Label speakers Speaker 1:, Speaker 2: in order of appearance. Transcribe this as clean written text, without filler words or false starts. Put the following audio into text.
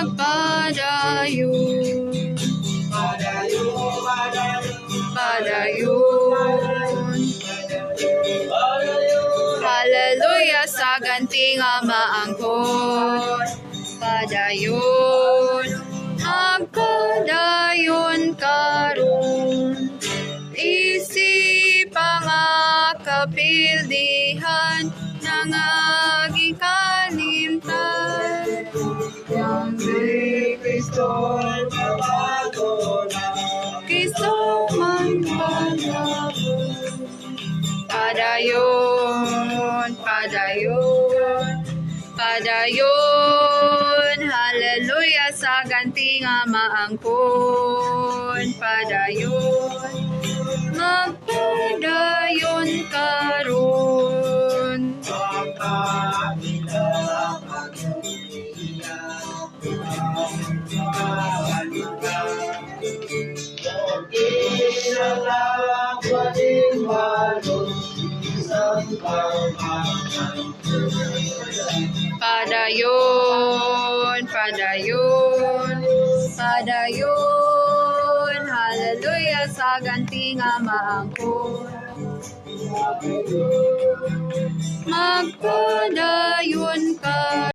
Speaker 1: magpadayon. Padayon. Hallelujah sa ganting maangkon. Padayon. Magpadayon karon. Isip ang kapildihan ng aging kalimtan. Yang si Kristo Kristo magpadayon. Padayon, padayon, padayon. Hallelujah sa ganting maangkon. Padayon. Magpadayon karon. Padayon, padayon, padayon. Hallelujah sa ganting maangkon. Magpadayon ka.